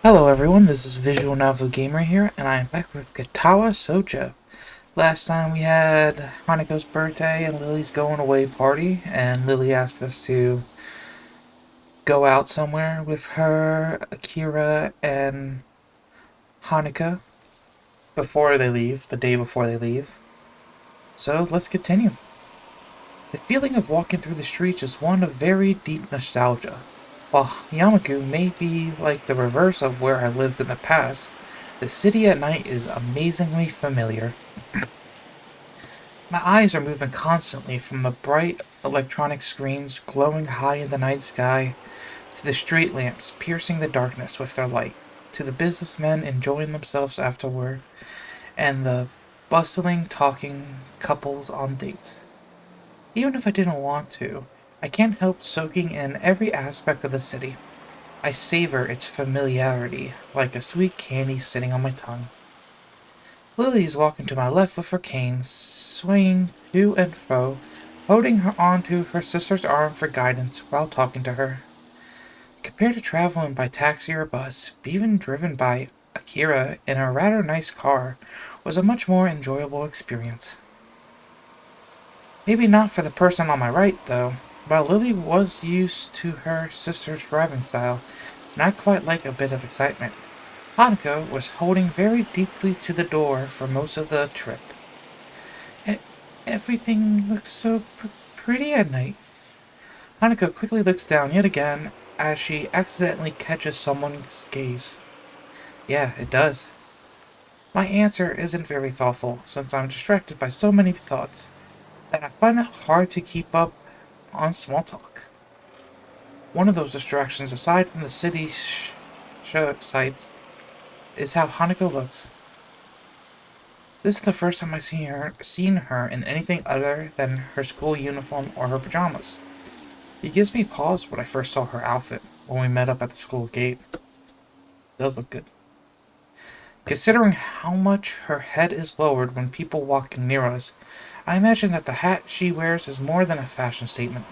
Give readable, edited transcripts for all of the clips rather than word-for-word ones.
Hello everyone, this is Visual Novel Gamer here, and I am back with Katawa Shoujo. Last time we had Hanako's birthday and Lily's going away party, and Lily asked us to go out somewhere with her, Akira, and Hanako before they leave, the day before they leave. So let's continue. The feeling of walking through the streets is one of very deep nostalgia. While Yamaku may be like the reverse of where I lived in the past, the city at night is amazingly familiar. My eyes are moving constantly from the bright electronic screens glowing high in the night sky, to the street lamps piercing the darkness with their light, to the businessmen enjoying themselves after work, and the bustling, talking couples on dates. Even if I didn't want to, I can't help soaking in every aspect of the city. I savor its familiarity like a sweet candy sitting on my tongue. Lily is walking to my left with her cane, swaying to and fro, holding her onto her sister's arm for guidance while talking to her. Compared to traveling by taxi or bus, being driven by Akira in a rather nice car was a much more enjoyable experience. Maybe not for the person on my right, though. While Lily was used to her sister's driving style, and I quite like a bit of excitement, Hanako was holding very deeply to the door for most of the trip. "E- Everything looks so pretty at night." Hanako quickly looks down yet again as she accidentally catches someone's gaze. "Yeah, it does." My answer isn't very thoughtful, since I'm distracted by so many thoughts that I find it hard to keep up on small talk. One of those distractions, aside from the city show sights, is how Hanako looks. This is the first time I've seen her in anything other than her school uniform or her pajamas. It gives me pause when I first saw her outfit when we met up at the school gate. It does look good. Considering how much her head is lowered when people walk near us, I imagine that the hat she wears is more than a fashion statement.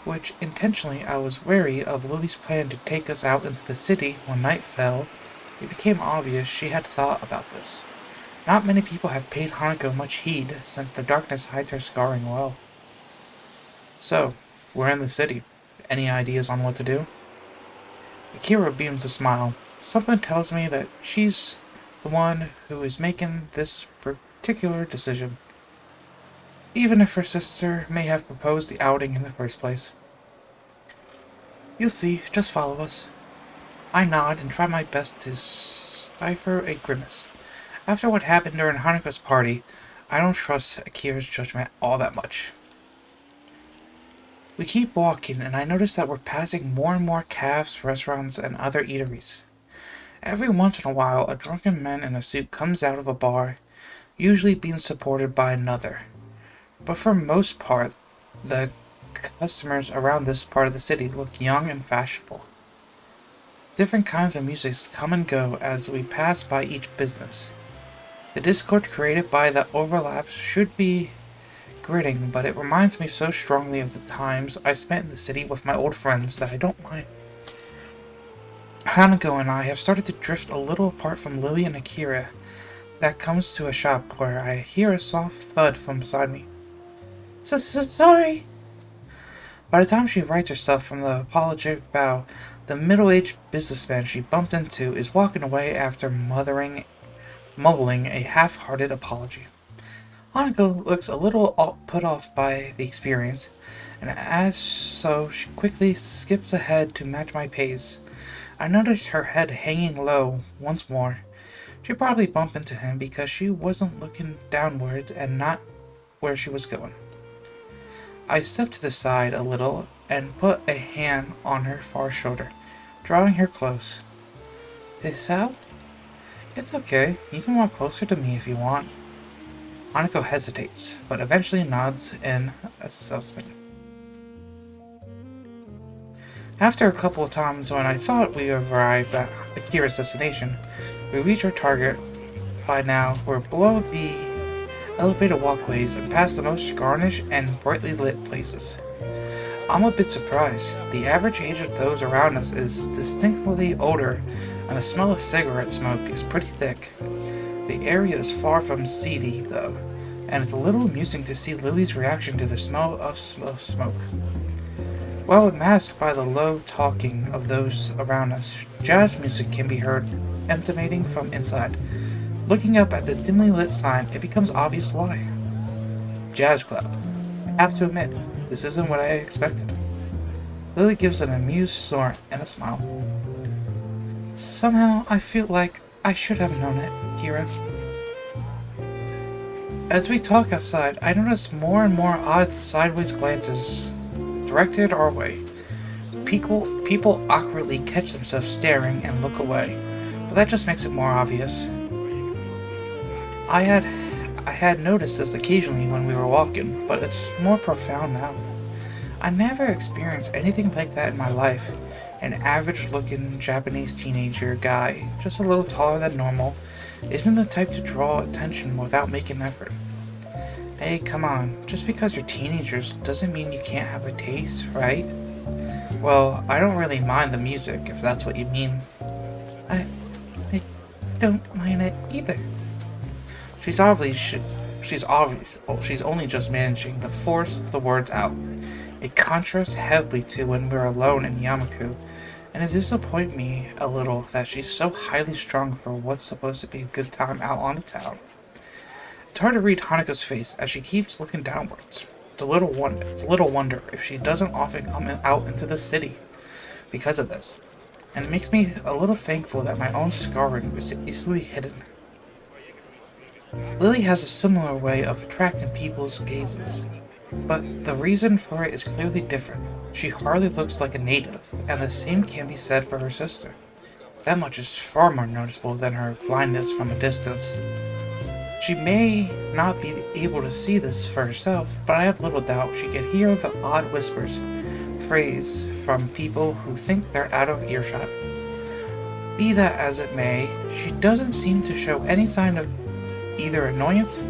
Which intentionally I was wary of Lily's plan to take us out into the city when night fell. It became obvious she had thought about this. Not many people have paid Hanako much heed, since the darkness hides her scarring well. So, we're in the city. Any ideas on what to do? Akira beams a smile. Something tells me that she's the one who is making this particular decision, even if her sister may have proposed the outing in the first place. "You'll see, just follow us." I nod and try my best to stifle a grimace. After what happened during Hanukkah's party, I don't trust Akira's judgment all that much. We keep walking, and I notice that we're passing more and more cafes, restaurants, and other eateries. Every once in a while, a drunken man in a suit comes out of a bar, usually being supported by another. But for most part, the customers around this part of the city look young and fashionable. Different kinds of music come and go as we pass by each business. The discord created by the overlaps should be gritting, but it reminds me so strongly of the times I spent in the city with my old friends that I don't mind. Hanako and I have started to drift a little apart from Lily and Akira. That comes to a shop where I hear a soft thud from beside me. Sorry." By the time she rights herself from the apologetic bow, the middle-aged businessman she bumped into is walking away after mumbling a half-hearted apology. Hanako looks a little put off by the experience, and as so she quickly skips ahead to match my pace. I notice her head hanging low once more. She probably bumped into him because she wasn't looking downwards and not where she was going. I step to the side a little and put a hand on her far shoulder, drawing her close. "Sal? It's okay. You can walk closer to me if you want." Hanako hesitates, but eventually nods in assessment. After a couple of times when I thought we arrived at Akira's destination, we reach our target. By now, we're below the elevated walkways and past the most garnished and brightly lit places. I'm a bit surprised. The average age of those around us is distinctly older and the smell of cigarette smoke is pretty thick. The area is far from seedy, though, and it's a little amusing to see Lily's reaction to the smell of smoke. While masked by the low talking of those around us, jazz music can be heard emanating from inside. Looking up at the dimly lit sign, it becomes obvious why. Jazz club. I have to admit, this isn't what I expected. Lily gives an amused snort and a smile. Somehow, I feel like I should have known it, Kira. As we talk outside, I notice more and more odd sideways glances directed our way. People awkwardly catch themselves staring and look away, but that just makes it more obvious. I had noticed this occasionally when we were walking, but it's more profound now. I never experienced anything like that in my life. An average-looking Japanese teenager guy, just a little taller than normal, isn't the type to draw attention without making an effort. Hey, come on, just because you're teenagers doesn't mean you can't have a taste, right? Well, I don't really mind the music, if that's what you mean. I don't mind it either. She's only just managing to force the words out. It contrasts heavily to when we're alone in Yamaku, and it disappoints me a little that she's so highly strung for what's supposed to be a good time out on the town. It's hard to read Hanako's face as she keeps looking downwards. It's a little wonder if she doesn't often come out into the city because of this, and it makes me a little thankful that my own scarring is easily hidden. Lily has a similar way of attracting people's gazes, but the reason for it is clearly different. She hardly looks like a native, and the same can be said for her sister. That much is far more noticeable than her blindness from a distance. She may not be able to see this for herself, but I have little doubt she could hear the odd whispers, phrase from people who think they're out of earshot. Be that as it may, she doesn't seem to show any sign of either annoyance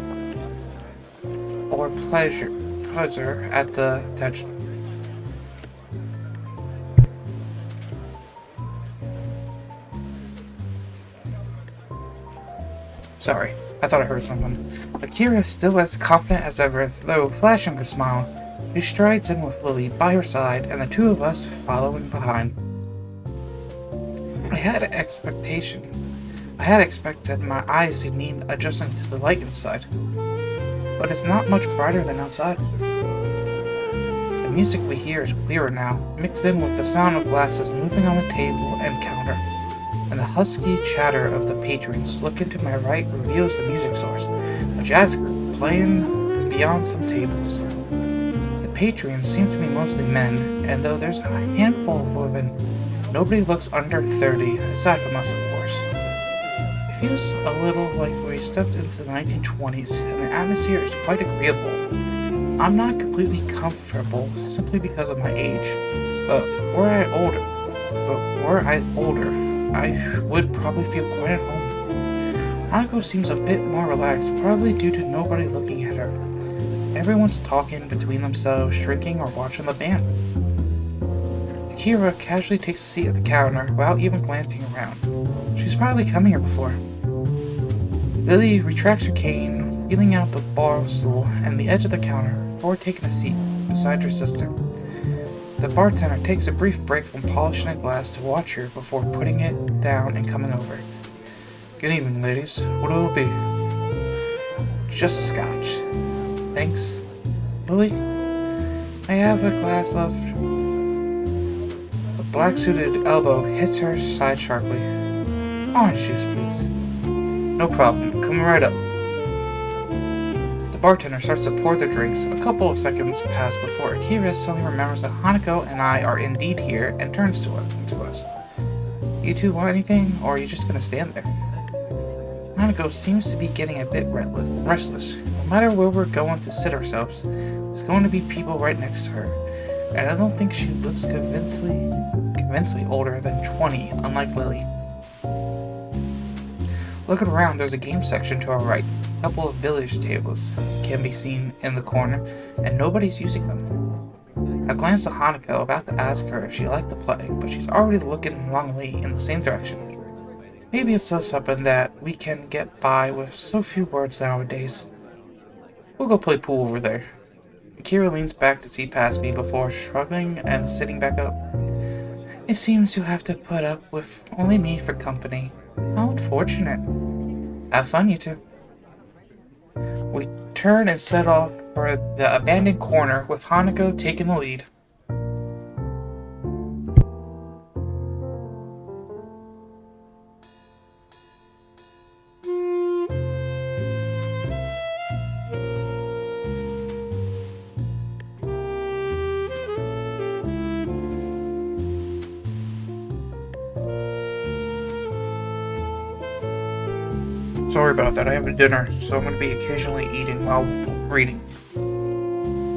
or pleasure at the attention. Sorry, I thought I heard someone. Akira, still as confident as ever, though flashing a smile, he strides in with Lily by her side and the two of us following behind. I had expected my eyes to need adjusting to the light inside, but it's not much brighter than outside. The music we hear is clearer now, mixed in with the sound of glasses moving on the table and counter, and the husky chatter of the patrons. Looking to my right reveals the music source, a jazz group playing beyond some tables. The patrons seem to be mostly men, and though there's a handful of women, nobody looks under 30, aside from us, of course. It feels a little like we stepped into the 1920s, and the atmosphere is quite agreeable. I'm not completely comfortable simply because of my age, but were I older, I would probably feel quite at home. Hanako seems a bit more relaxed, probably due to nobody looking at her. Everyone's talking between themselves, drinking, or watching the band. Akira casually takes a seat at the counter without even glancing around. She's probably come here before. Lily retracts her cane, feeling out the bar stool and the edge of the counter before taking a seat beside her sister. The bartender takes a brief break from polishing a glass to watch her before putting it down and coming over. Good evening, ladies. What will it be? Just a scotch. Thanks. Lily, I have a glass of... The black-suited elbow hits her side sharply. Orange juice, please. No problem. Coming right up. The bartender starts to pour the drinks. A couple of seconds pass before Akira suddenly remembers that Hanako and I are indeed here and turns to us. You two want anything, or are you just gonna stand there? Hanako seems to be getting a bit restless. No matter where we're going to sit ourselves, there's going to be people right next to her, and I don't think she looks convincingly older than 20, unlike Lily. Looking around, there's a game section to our right. A couple of billiards tables can be seen in the corner, and nobody's using them. I glanced at Hanako, about to ask her if she liked to play, but she's already looking longingly in the same direction. Maybe it says something that we can get by with so few words nowadays. We'll go play pool over there. Kira leans back to see past me before shrugging and sitting back up. It seems you have to put up with only me for company. How unfortunate. Have fun, you two. We turn and set off for the abandoned corner with Hanako taking the lead. Sorry about that, I have a dinner, so I'm going to be occasionally eating while reading.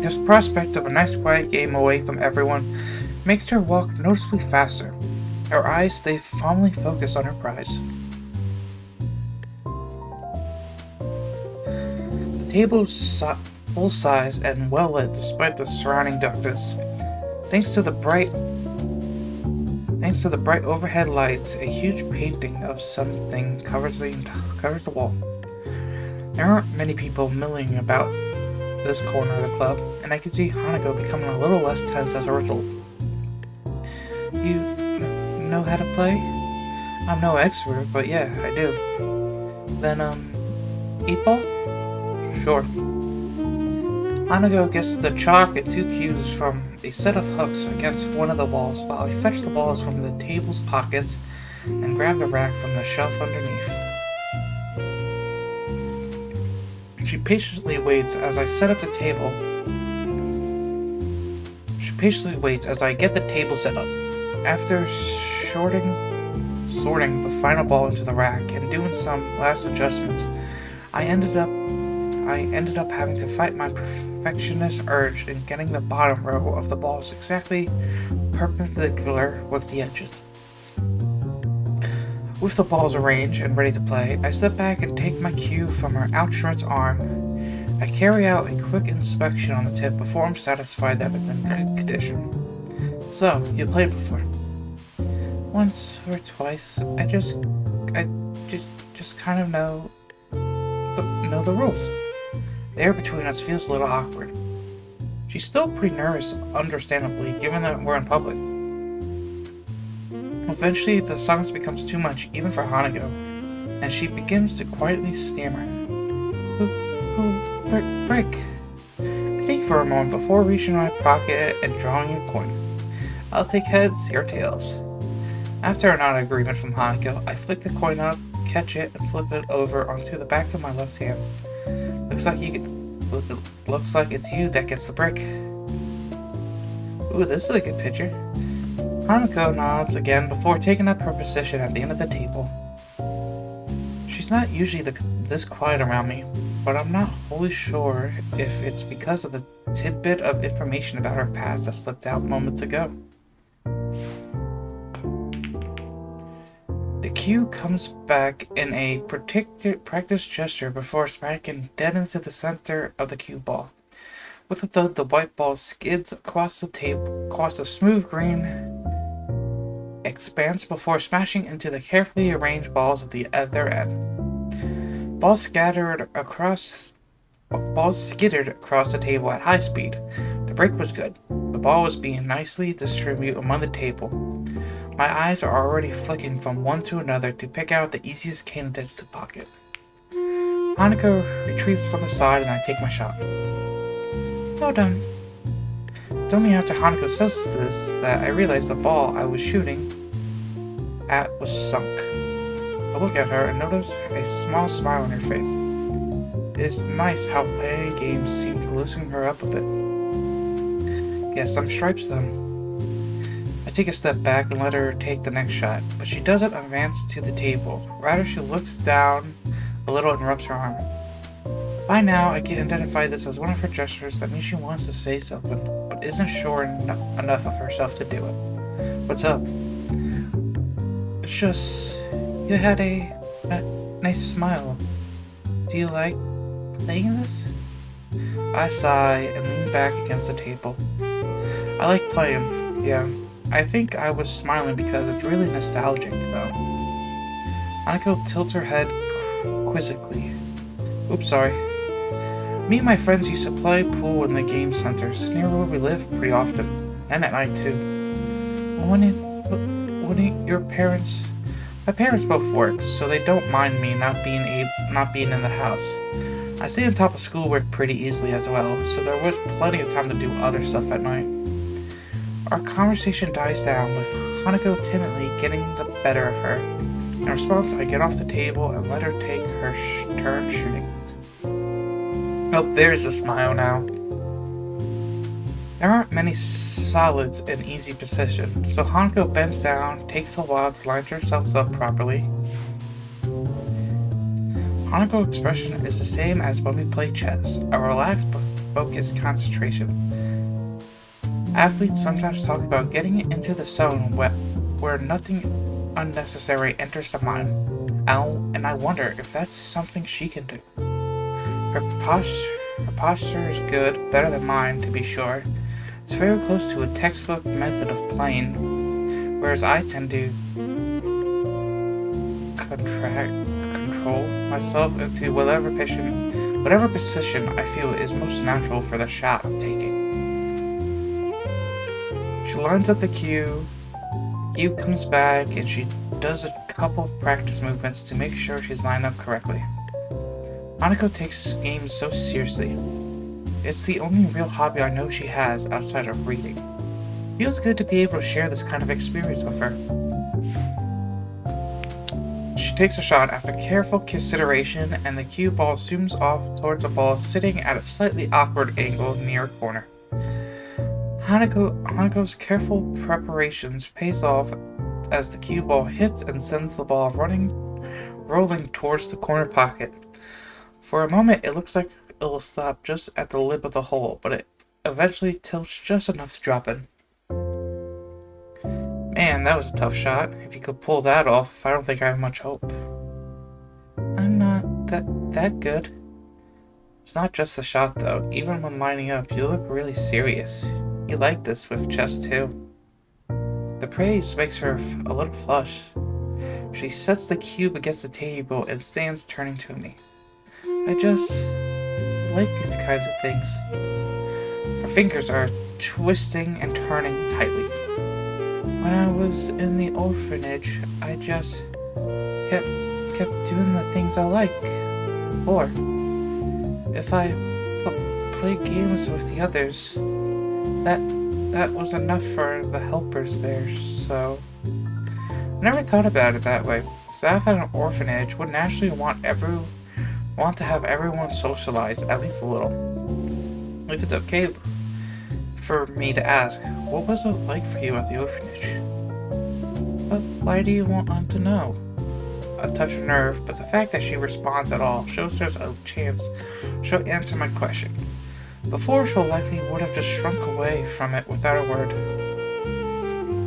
This prospect of a nice quiet game away from everyone makes her walk noticeably faster. Her eyes stay firmly focused on her prize. The table's full size and well lit despite the surrounding darkness. Thanks to the bright overhead lights, a huge painting of something covers the wall. There aren't many people milling about this corner of the club, and I can see Hanako becoming a little less tense as a result. You know how to play? I'm no expert, but yeah, I do. Then, 8-ball? Sure. Hanako gets the chalk and 2 cues from a set of hooks against one of the walls while I fetch the balls from the table's pockets and grab the rack from the shelf underneath. She patiently waits as I set up the table. She patiently waits as I get the table set up. After sorting the final ball into the rack and doing some last adjustments, I ended up having to fight my perfectionist urge in getting the bottom row of the balls exactly perpendicular with the edges. With the balls arranged and ready to play, I step back and take my cue from her outstretched arm. I carry out a quick inspection on the tip before I'm satisfied that it's in good condition. So, you played before? Once or twice. I just kind of know the rules. The air between us feels a little awkward. She's still pretty nervous, understandably, given that we're in public. Eventually, the silence becomes too much, even for Hanako, and she begins to quietly stammer. Break. I think for a moment before reaching my pocket and drawing a coin. I'll take heads or tails. After a nod agreement from Hanako, I flick the coin up, catch it, and flip it over onto the back of my left hand. Looks like it's you that gets the brick. Ooh, this is a good picture. Hanako nods again before taking up her position at the end of the table. She's not usually this quiet around me, but I'm not wholly sure if it's because of the tidbit of information about her past that slipped out moments ago. The cue comes back in a practice gesture before smacking dead into the center of the cue ball. With a thud, the white ball skids across the table, across the smooth green expanse before smashing into the carefully arranged balls at the other end. Balls skittered across the table at high speed. The break was good. The ball was being nicely distributed among the table. My eyes are already flicking from one to another to pick out the easiest candidates to pocket. Hanako retreats from the side and I take my shot. Well done. It's only after Hanako says this that I realize the ball I was shooting at was sunk. I look at her and notice a small smile on her face. It's nice how playing games seem to loosen her up a bit. Yes, some stripes though. I take a step back and let her take the next shot, but she doesn't advance to the table. Rather, she looks down a little and rubs her arm. By now, I can identify this as one of her gestures that means she wants to say something, but isn't sure enough of herself to do it. What's up? It's just, you had a nice smile. Do you like playing this? I sigh and lean back against the table. I like playing, yeah. I think I was smiling because it's really nostalgic, though. Hanako tilts her head quizzically. Oops, sorry. Me and my friends used to play pool in the game centers near where we live pretty often, and at night too. Wouldn't your parents? My parents both work, so they don't mind me not being in the house. I stay on top of schoolwork pretty easily as well, so there was plenty of time to do other stuff at night. Our conversation dies down with Hanako timidly getting the better of her. In response, I get off the table and let her take her turn shooting. Oh, there's a smile now. There aren't many solids in easy position, so Hanako bends down, takes a while to line herself up properly. Hanako's expression is the same as when we play chess, a relaxed but focused concentration. Athletes sometimes talk about getting into the zone where nothing unnecessary enters the mind, and I wonder if that's something she can do. Her posture is good, better than mine to be sure. It's very close to a textbook method of playing, whereas I tend to control myself into whatever position I feel is most natural for the shot I'm taking. She lines up the cue comes back, and she does a couple of practice movements to make sure she's lined up correctly. Hanako takes games so seriously. It's the only real hobby I know she has outside of reading. Feels good to be able to share this kind of experience with her. She takes a shot after careful consideration, and the cue ball zooms off towards a ball sitting at a slightly awkward angle near a corner. Hanako's careful preparations pays off as the cue ball hits and sends the ball rolling towards the corner pocket. For a moment, it looks like it will stop just at the lip of the hole, but it eventually tilts just enough to drop in. Man, that was a tough shot. If you could pull that off, I don't think I have much hope. I'm not that good. It's not just the shot, though. Even when lining up, you look really serious. You like this with chess, too. The praise makes her a little flush. She sets the cube against the table and stands turning to me. I just like these kinds of things. Her fingers are twisting and turning tightly. When I was in the orphanage, I just kept doing the things I like. Or if I played games with the others, that was enough for the helpers there, so I never thought about it that way. Staff at an orphanage would naturally want to have everyone socialize at least a little. If it's okay for me to ask, what was it like for you at the orphanage? But why do you want to know? A touch of nerve, but the fact that she responds at all shows there's a chance she'll answer my question. Before, she'll likely would have just shrunk away from it without a word.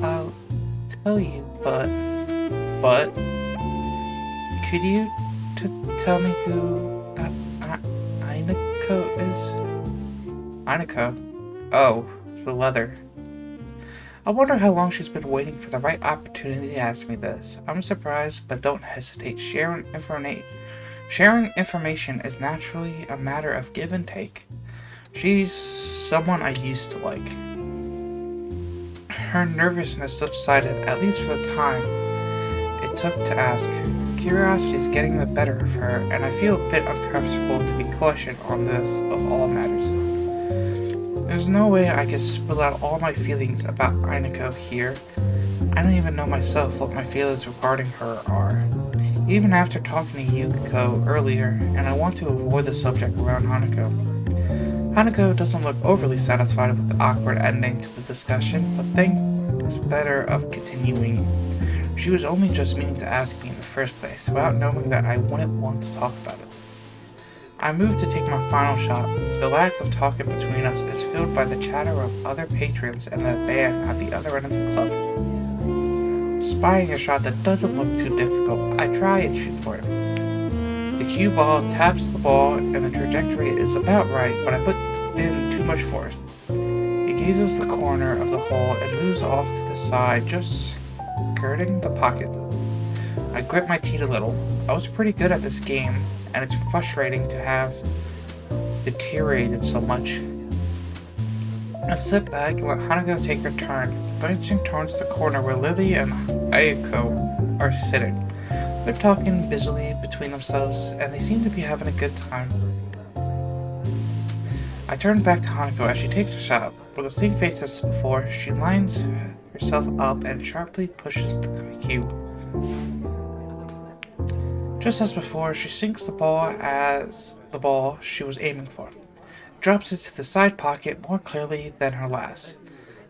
I'll tell you, but could you tell me who Ainako is? Ainako? Oh, the leather. I wonder how long she's been waiting for the right opportunity to ask me this. I'm surprised, but don't hesitate. Sharing information is naturally a matter of give and take. She's someone I used to like. Her nervousness subsided, at least for the time it took to ask. Curiosity is getting the better of her, and I feel a bit uncomfortable to be questioned on this of all matters. There's no way I can spill out all my feelings about Ainako here. I don't even know myself what my feelings regarding her are. Even after talking to Yuko earlier, and I want to avoid the subject around Hanako. Hanako doesn't look overly satisfied with the awkward ending to the discussion, but thinks better of continuing. She was only just meaning to ask me in the first place, without knowing that I wouldn't want to talk about it. I moved to take my final shot. The lack of talking between us is filled by the chatter of other patrons and the band at the other end of the club. Spying a shot that doesn't look too difficult, I try and shoot for it. The cue ball taps the ball and the trajectory is about right, but I put in too much force. It gazes the corner of the hole and moves off to the side, just skirting the pocket. I grit my teeth a little. I was pretty good at this game, and it's frustrating to have deteriorated so much. I sit back and let Hanako take her turn, glancing towards the corner where Lily and Ayako are sitting. They're talking busily between themselves, and they seem to be having a good time. I turn back to Hanako as she takes her shot. With the same face as before, she lines herself up and sharply pushes the cube. Just as before, she sinks the ball as the ball she was aiming for. Drops it to the side pocket more clearly than her last,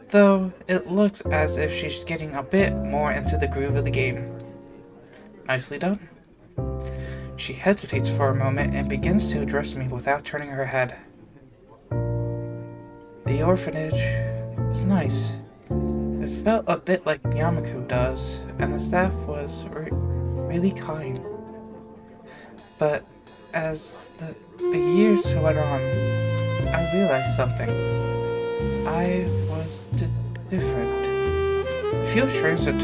though it looks as if she's getting a bit more into the groove of the game. Nicely done. She hesitates for a moment and begins to address me without turning her head. The orphanage was nice. It felt a bit like Yamaku does, and the staff was really kind. But as the years went on, I realized something. I was different. It feels strange to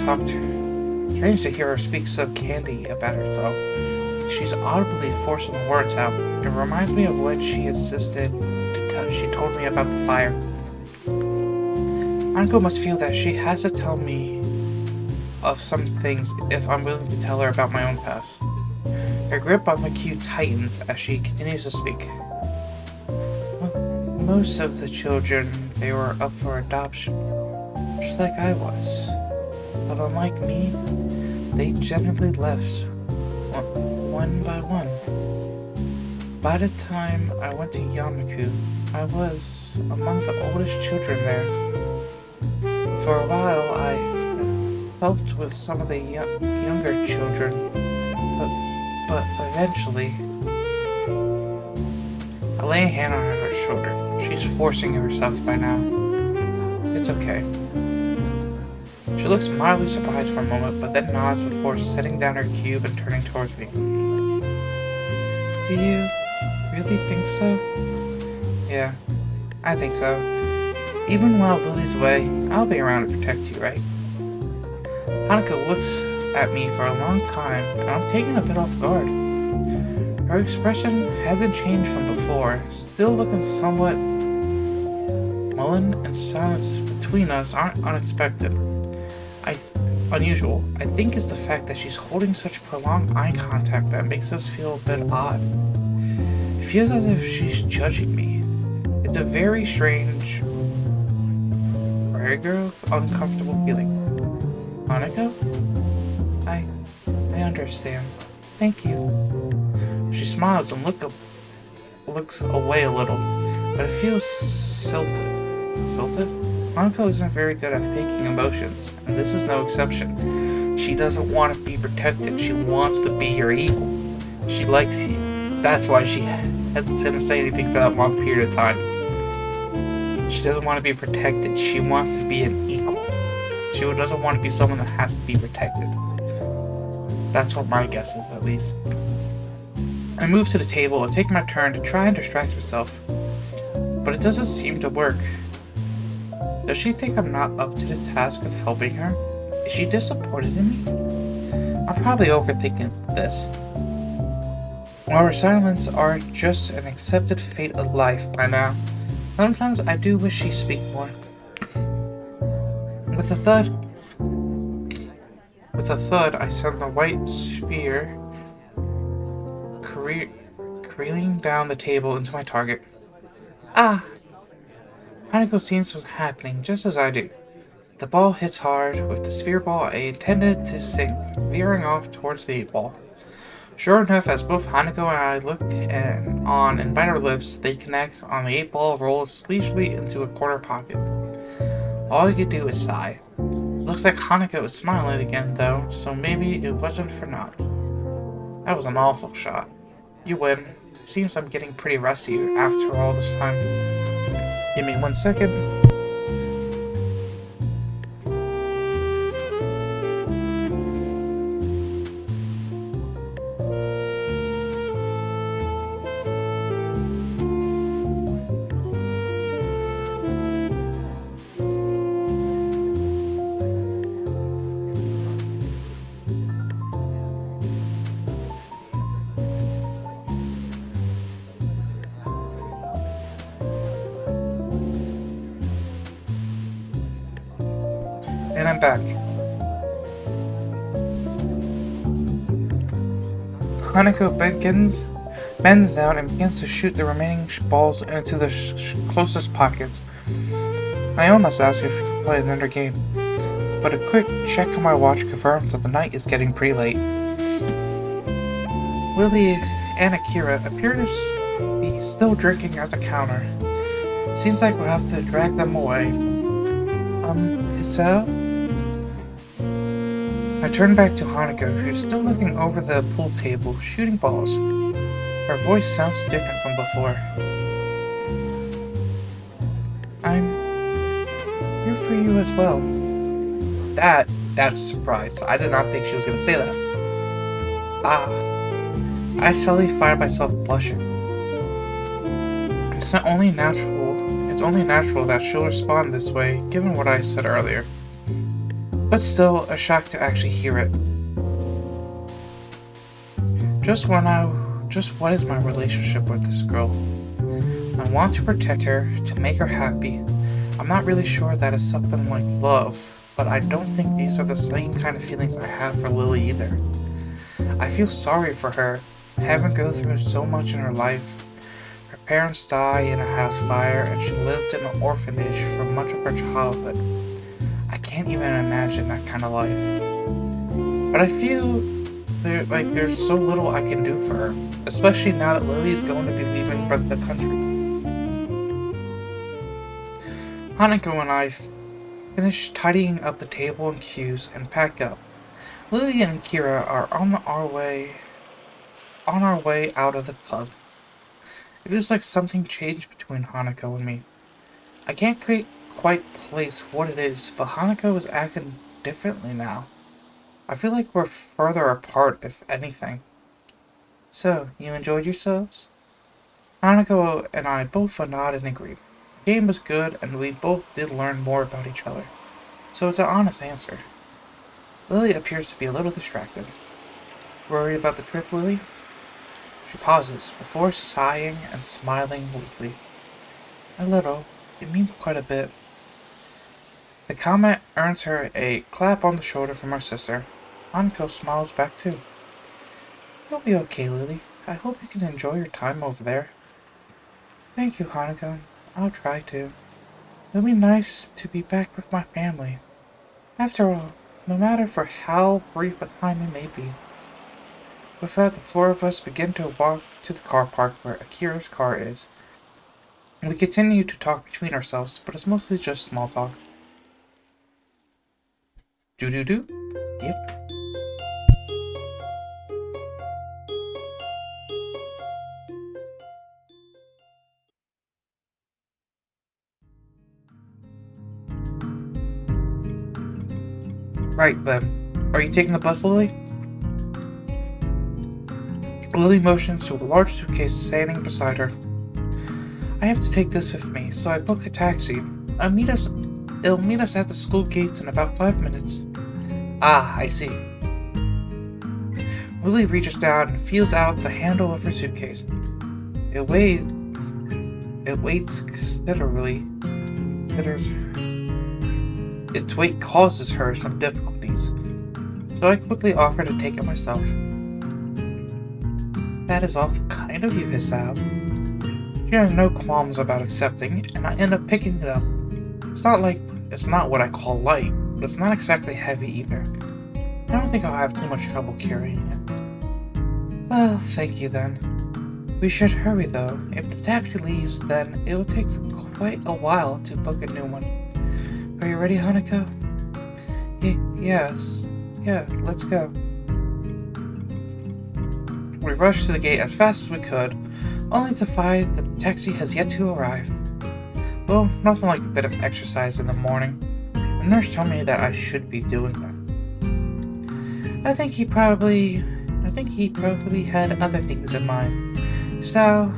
strange to hear her speak so candidly about herself. She's audibly forcing the words out. It reminds me of when she she told me about the fire. Anko must feel that she has to tell me of some things if I'm willing to tell her about my own past. Her grip on my cue tightens as she continues to speak. Most of the children, they were up for adoption, just like I was. But unlike me, they generally left, one by one. By the time I went to Yamaku, I was among the oldest children there. For a while, I helped with some of the younger children, but eventually, I lay a hand on her shoulder. She's forcing herself by now. It's okay. She looks mildly surprised for a moment, but then nods before setting down her cube and turning towards me. Do you really think so? Yeah, I think so. Even while Lily's away, I'll be around to protect you, right? Hanako looks at me for a long time, and I'm taken a bit off guard. Her expression hasn't changed from before, still looking somewhat mullen, and silence between us aren't unusual. I think it's the fact that she's holding such prolonged eye contact that makes us feel a bit odd. It feels as if she's judging me. It's a very strange, very uncomfortable feeling. Hanako? I understand. Thank you. She smiles and looks away a little, but it feels silted. Silted? Hanako isn't very good at faking emotions, and this is no exception. She doesn't want to be protected. She wants to be your equal. She likes you. That's why she hasn't say anything for that long period of time. She doesn't want to be protected. She wants to be an equal. She doesn't want to be someone that has to be protected. That's what my guess is, at least. I move to the table and take my turn to try and distract myself, but it doesn't seem to work. Does she think I'm not up to the task of helping her? Is she disappointed in me? I'm probably overthinking this. Our silence are just an accepted fate of life by now. Sometimes I do wish she'd speak more. With a thud, I send the white spear careening down the table into my target. Ah! Hanako seems what's happening just as I do. The ball hits hard with the spear ball I intended to sink, veering off towards the 8-ball. Sure enough, as both Hanako and I look on and bite our lips, they connect on the 8-ball rolls leisurely into a corner pocket. All you could do is sigh. Looks like Hanako is smiling again though, so maybe it wasn't for naught. That was an awful shot. You win. Seems I'm getting pretty rusty after all this time. Give me 1 second. back. Hanako bends down and begins to shoot the remaining balls into the closest pockets. I almost ask if we can play another game, but a quick check on my watch confirms that the night is getting pretty late. Lily and Akira appear to be still drinking at the counter. Seems like we'll have to drag them away. So? I turn back to Hanako, who's still looking over the pool table, shooting balls. Her voice sounds different from before. I'm here for you as well. That's a surprise. I did not think she was going to say that. I suddenly find myself blushing. It's only natural that she'll respond this way, given what I said earlier. But still, a shock to actually hear it. Just what is my relationship with this girl? I want to protect her, to make her happy. I'm not really sure that is something like love, but I don't think these are the same kind of feelings I have for Lily either. I feel sorry for her, having gone through so much in her life. Her parents died in a house fire, and she lived in an orphanage for much of her childhood. I can't even imagine that kind of life. But I feel there's so little I can do for her, especially now that Lily is going to be leaving the country. Hanako and I finish tidying up the table and cues and pack up. Lily and Kira are on our way out of the club. It feels like something changed between Hanako and me. I can't quite place what it is, but Hanako is acting differently now. I feel like we're further apart, if anything. So, you enjoyed yourselves? Hanako and I both nodded and agreed. The game was good, and we both did learn more about each other. So it's an honest answer. Lily appears to be a little distracted. Worried about the trip, Lily? She pauses, before sighing and smiling weakly. A little. It means quite a bit. The comment earns her a clap on the shoulder from her sister. Hanako smiles back too. You'll be okay, Lily. I hope you can enjoy your time over there. Thank you, Hanako. I'll try to. It'll be nice to be back with my family. After all, no matter for how brief a time it may be. With that, the four of us begin to walk to the car park where Akira's car is. And we continue to talk between ourselves, but it's mostly just small talk. Do. Yep. Right then. Are you taking the bus, Lily? Lily motions to a large suitcase standing beside her. I have to take this with me, so I book a taxi. It'll meet us at the school gates in about 5 minutes. Ah, I see. Lily reaches down and feels out the handle of her suitcase. It weighs considerably. Its weight causes her some difficulties, so I quickly offer to take it myself. That is awful kind of you, Hisao. She has no qualms about accepting, and I end up picking it up. It's not what I call light, but it's not exactly heavy either. I don't think I'll have too much trouble carrying it. Well, thank you then. We should hurry though. If the taxi leaves, then it will take quite a while to book a new one. Are you ready, Hanako? Yes. Yeah, let's go. We rushed to the gate as fast as we could, only to find that the taxi has yet to arrive. Well, nothing like a bit of exercise in the morning. The nurse told me that I should be doing that. I think he probably had other things in mind. So,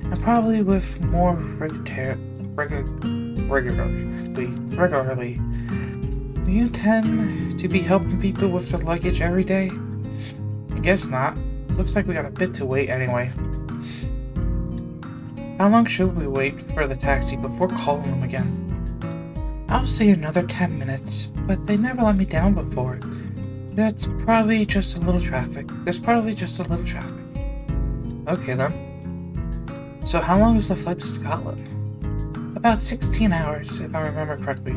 and probably with more regularly. Do you tend to be helping people with their luggage every day? I guess not. Looks like we got a bit to wait anyway. How long should we wait for the taxi before calling them again? I'll say another 10 minutes. but they never let me down before. That's probably just a little traffic. There's probably just a little traffic. Okay then. So how long was the flight to Scotland? About 16 hours, if I remember correctly.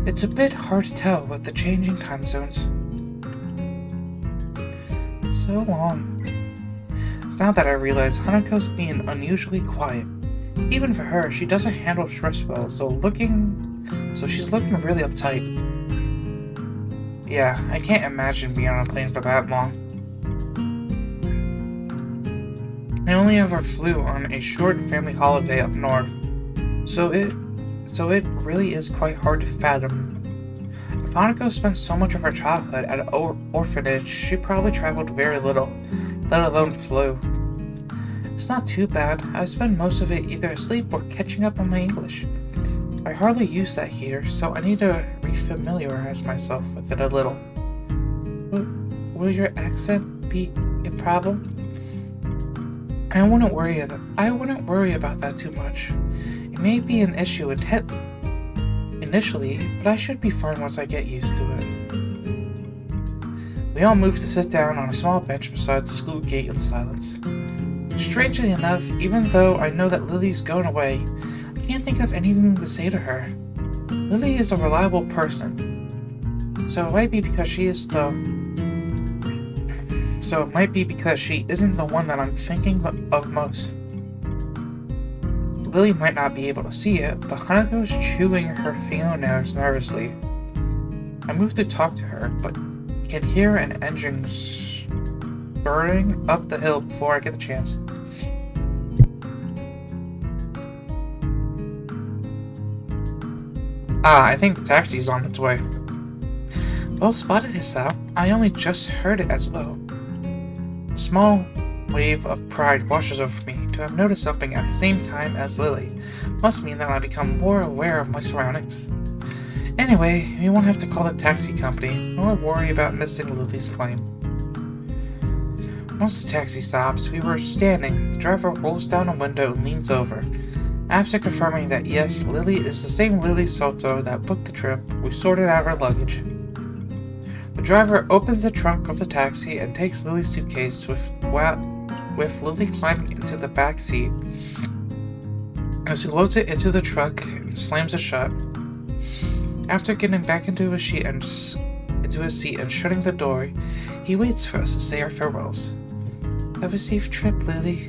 It's a bit hard to tell with the changing time zones. So long. It's now that I realize Hanako's being unusually quiet. Even for her, she doesn't handle stress well, so she's looking really uptight. Yeah, I can't imagine being on a plane for that long. I only ever flew on a short family holiday up north, so it really is quite hard to fathom. If Hanako spent so much of her childhood at an orphanage, she probably traveled very little, let alone flew. It's not too bad. I spend most of it either asleep or catching up on my English. I hardly use that here, so I need to refamiliarize myself with it a little. Will your accent be a problem? I wouldn't worry about that too much. It may be an issue initially, but I should be fine once I get used to it. We all moved to sit down on a small bench beside the school gate in silence. Strangely enough, even though I know that Lily's going away, I can't think of anything to say to her. Lily is a reliable person, so it might be because she isn't the one that I'm thinking of most. Lily might not be able to see it, but Hanako's chewing her fingernails nervously. I move to talk to her, but can hear an engine spurring up the hill before I get the chance. I think the taxi's on its way. Well spotted, Hisao. I only just heard it as well. A small wave of pride washes over me. To have noticed something at the same time as Lily must mean that I become more aware of my surroundings. Anyway, we won't have to call the taxi company, nor worry about missing Lily's plane. Once the taxi stops, we were standing. The driver rolls down a window and leans over. After confirming that yes, Lily is the same Lily Soto that booked the trip, we sorted out our luggage. The driver opens the trunk of the taxi and takes Lily's suitcase with Lily climbing into the back seat. As he loads it into the truck and slams it shut. After getting back into his seat and shutting the door, he waits for us to say our farewells. Have a safe trip, Lily.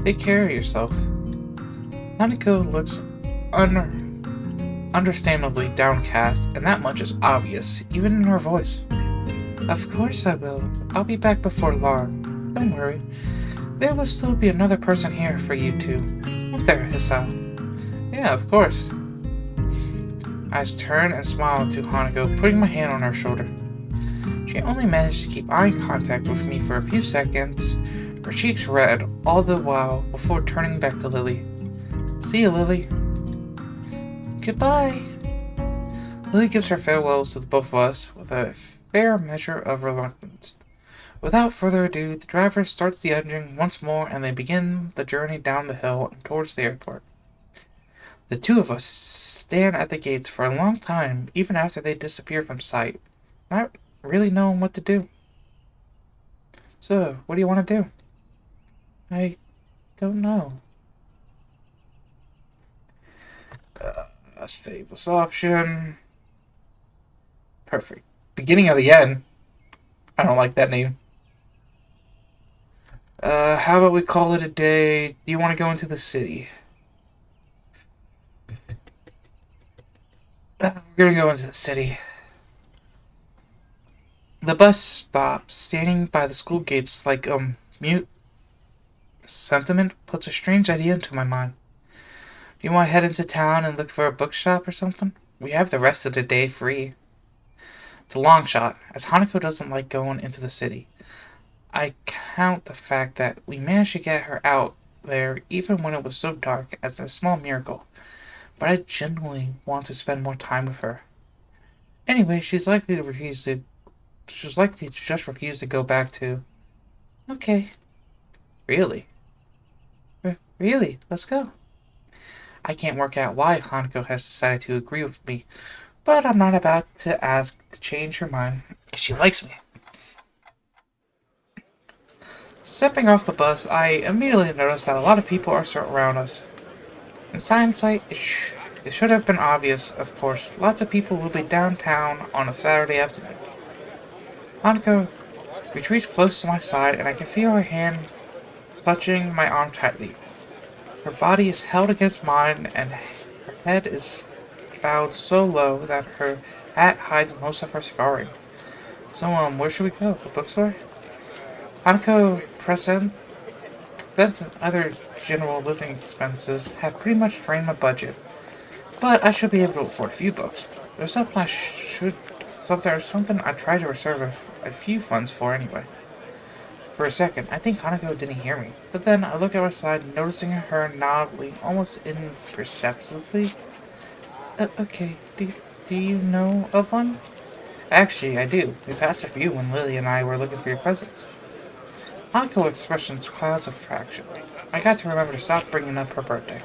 Take care of yourself. Hanako looks understandably downcast, and that much is obvious, even in her voice. Of course I will. I'll be back before long. Don't worry. There will still be another person here for you two. Won't there, Hisao? Yeah, of course. I turn and smile to Hanako, putting my hand on her shoulder. She only managed to keep eye contact with me for a few seconds, her cheeks red all the while before turning back to Lily. See you, Lily. Goodbye. Lily gives her farewells to the both of us with a fair measure of reluctance. Without further ado, the driver starts the engine once more and they begin the journey down the hill and towards the airport. The two of us stand at the gates for a long time, even after they disappear from sight, not really knowing what to do. So, what do you want to do? I don't know. Save this option. Perfect. Beginning of the end. I don't like that name. How about we call it a day? Do you want to go into the city? We're gonna go into the city. The bus stops, standing by the school gates like mute. Sentiment puts a strange idea into my mind. Do you want to head into town and look for a bookshop or something? We have the rest of the day free. It's a long shot, as Hanako doesn't like going into the city. I count the fact that we managed to get her out there even when it was so dark as a small miracle, but I genuinely want to spend more time with her. Anyway, she's likely to just refuse to go back to... Okay. Really? Really? Let's go. I can't work out why Hanako has decided to agree with me, but I'm not about to ask to change her mind because she likes me. Stepping off the bus, I immediately noticed that a lot of people are around us. In hindsight, it should have been obvious, of course. Lots of people will be downtown on a Saturday afternoon. Hanako retreats close to my side, and I can feel her hand clutching my arm tightly. Her body is held against mine, and her head is bowed so low that her hat hides most of her scarring. So, where should we go? The bookstore? Hanako presents and other general living expenses have pretty much drained my budget, but I should be able to afford a few books. There's something I try to reserve a few funds for anyway. For a second, I think Hanako didn't hear me, but then I look outside, noticing her nodding almost imperceptibly. Okay, do you know of one? Actually, I do. We passed a few when Lily and I were looking for your presents. Hanako expressions clouds of fraction. I got to remember to stop bringing up her birthday.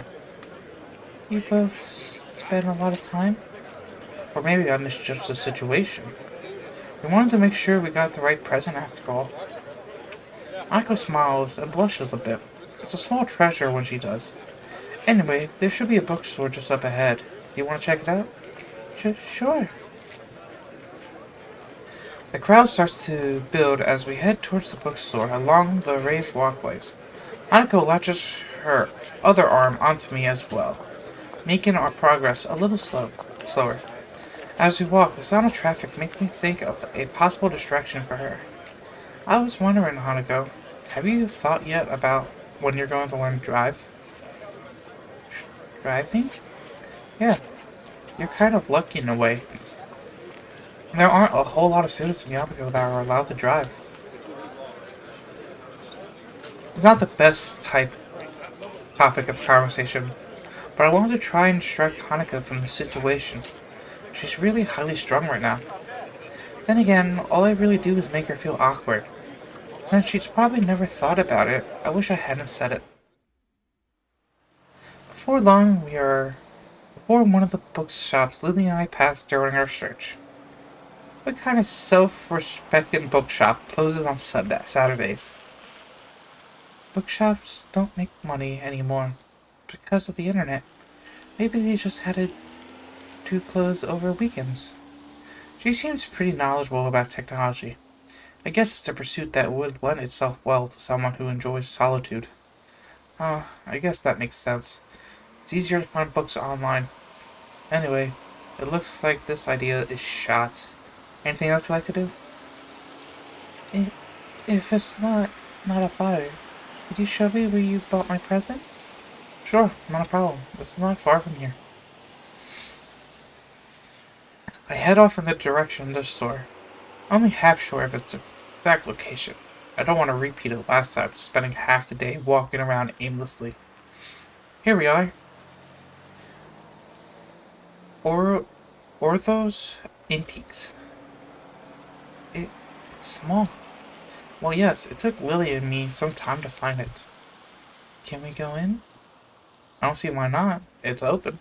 You both spend a lot of time? Or maybe I misjudged the situation. We wanted to make sure we got the right present after all. Hanako smiles and blushes a bit. It's a small treasure when she does. Anyway, there should be a bookstore just up ahead. Do you want to check it out? Sure. The crowd starts to build as we head towards the bookstore along the raised walkways. Hanako latches her other arm onto me as well, making our progress a little slower. As we walk, the sound of traffic makes me think of a possible distraction for her. I was wondering, Hanako, have you thought yet about when you're going to learn to drive? Driving? Yeah, you're kind of lucky in a way. There aren't a whole lot of students in Yamato that are allowed to drive. It's not the best topic of conversation, but I wanted to try and distract Hanako from the situation. She's really highly strung right now. Then again, all I really do is make her feel awkward. Since she's probably never thought about it, I wish I hadn't said it. Before long, before one of the bookshops Lily and I passed during our search. What kind of self-respecting bookshop closes on Saturdays? Bookshops don't make money anymore because of the internet. Maybe they just had to close over weekends. She seems pretty knowledgeable about technology. I guess it's a pursuit that would lend itself well to someone who enjoys solitude. I guess that makes sense. It's easier to find books online. Anyway, it looks like this idea is shot. Anything else you'd like to do? If it's not a bother, could you show me where you bought my present? Sure, not a problem. It's not far from here. I head off in the direction of the store. I'm only half sure of its exact location. I don't want to repeat it last time, spending half the day walking around aimlessly. Here we are. Orthos Antiques. It's small. Well, yes, it took Lily and me some time to find it. Can we go in? I don't see why not. It's open.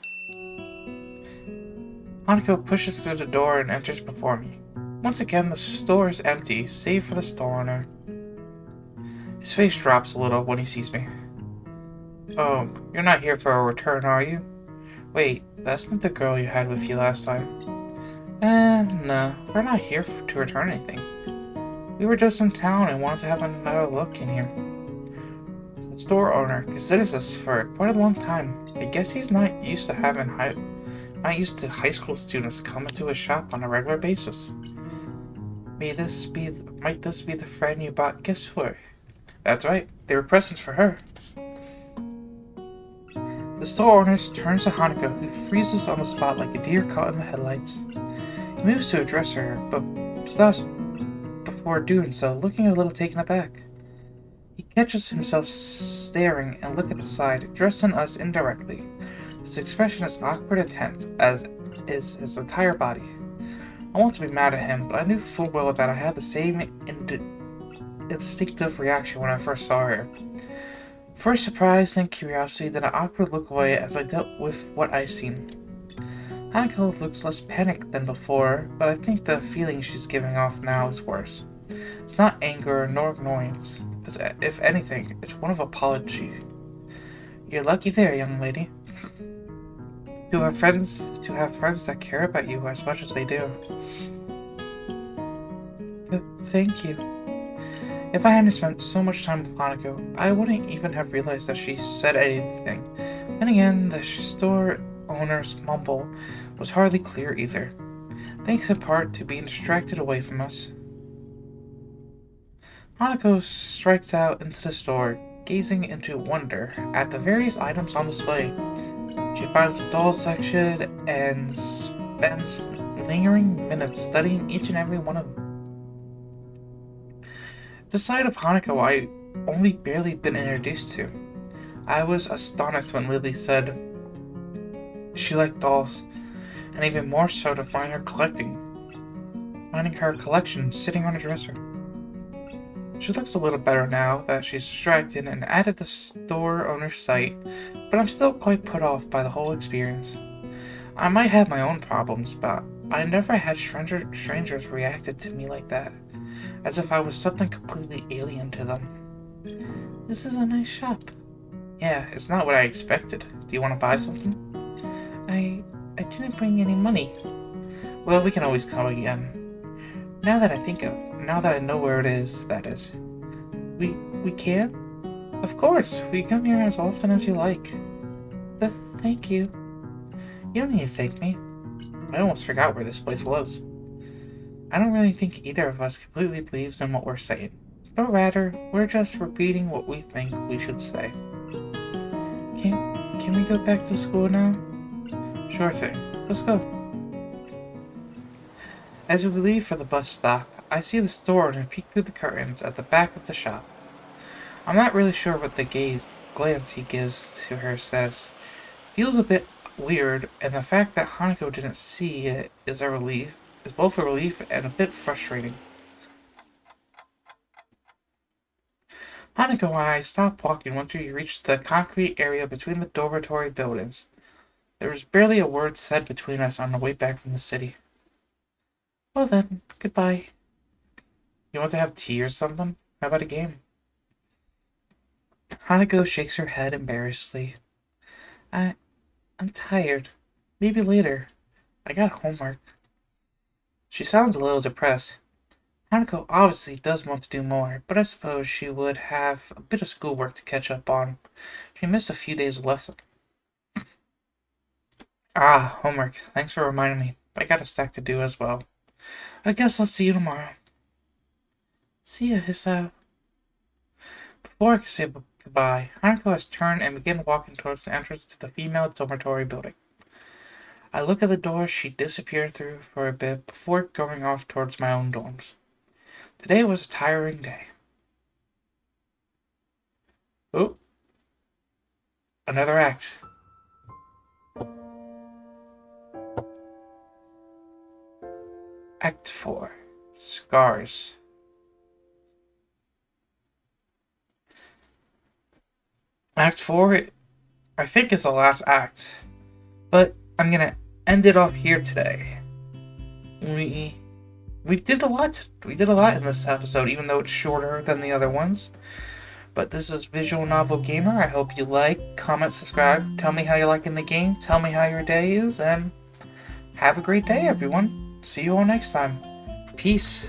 Hanako pushes through the door and enters before me. Once again, the store is empty, save for the store owner. His face drops a little when he sees me. Oh, you're not here for a return, are you? Wait, that's not the girl you had with you last time. No, we're not here to return anything. We were just in town and wanted to have another look in here. The store owner considers us for quite a long time. I guess he's not used to high school students coming to his shop on a regular basis. Might this be the friend you bought gifts for? That's right, they were presents for her. The store owner turns to Hanako, who freezes on the spot like a deer caught in the headlights. He moves to address her, but stops before doing so, looking a little taken aback. He catches himself staring and looking at the side, addressing us indirectly. His expression is awkward and tense, as is his entire body. I want to be mad at him, but I knew full well that I had the same instinctive reaction when I first saw her. First surprise, then curiosity, then an awkward look away as I dealt with what I'd seen. Hanako looks less panicked than before, but I think the feeling she's giving off now is worse. It's not anger nor annoyance. If anything, it's one of apology. You're lucky there, young lady. To have friends that care about you as much as they do. Thank you. If I hadn't spent so much time with Hanako, I wouldn't even have realized that she said anything. Then again, the store owner's mumble was hardly clear either, thanks in part to being distracted away from us. Hanako strikes out into the store, gazing into wonder at the various items on display. She finds the doll section and spends lingering minutes studying each and every one of them. The side of Hanako I only barely been introduced to. I was astonished when Lily said she liked dolls, and even more so to find her finding her collection sitting on a dresser. She looks a little better now that she's distracted and added the store owner's sight, but I'm still quite put off by the whole experience. I might have my own problems, but I never had strangers reacted to me like that, as if I was something completely alien to them. This is a nice shop. Yeah, it's not what I expected. Do you want to buy something? I didn't bring any money. Well, we can always come again. Now that I know where it is, that is. We can? Of course, we come here as often as you like. Thank you. You don't need to thank me. I almost forgot where this place was. I don't really think either of us completely believes in what we're saying, but rather, we're just repeating what we think we should say. Can we go back to school now? Sure thing. Let's go. As we leave for the bus stop, I see the store owner peek through the curtains at the back of the shop. I'm not really sure what the glance he gives to her says. Feels a bit weird, and the fact that Hanako didn't see it is both a relief and a bit frustrating. Hanako and I stopped walking once we reached the concrete area between the dormitory buildings. There was barely a word said between us on the way back from the city. Well then, goodbye. You want to have tea or something? How about a game? Hanako shakes her head embarrassedly. I'm tired. Maybe later. I got homework. She sounds a little depressed. Hanako obviously does want to do more, but I suppose she would have a bit of schoolwork to catch up on. She missed a few days of lesson. Homework. Thanks for reminding me. I got a stack to do as well. I guess I'll see you tomorrow. See ya, Hisao. Before I can say goodbye, Hanako has turned and began walking towards the entrance to the female dormitory building. I look at the door she disappeared through for a bit before going off towards my own dorms. Today was a tiring day. Oh, another act. Act 4. Scars. Act 4, I think, is the last act. But I'm gonna end it off here today. We did a lot. We did a lot in this episode, even though it's shorter than the other ones. But this is Visual Novel Gamer. I hope you like, comment, subscribe. Tell me how you're liking the game. Tell me how your day is. And have a great day, everyone. See you all next time. Peace.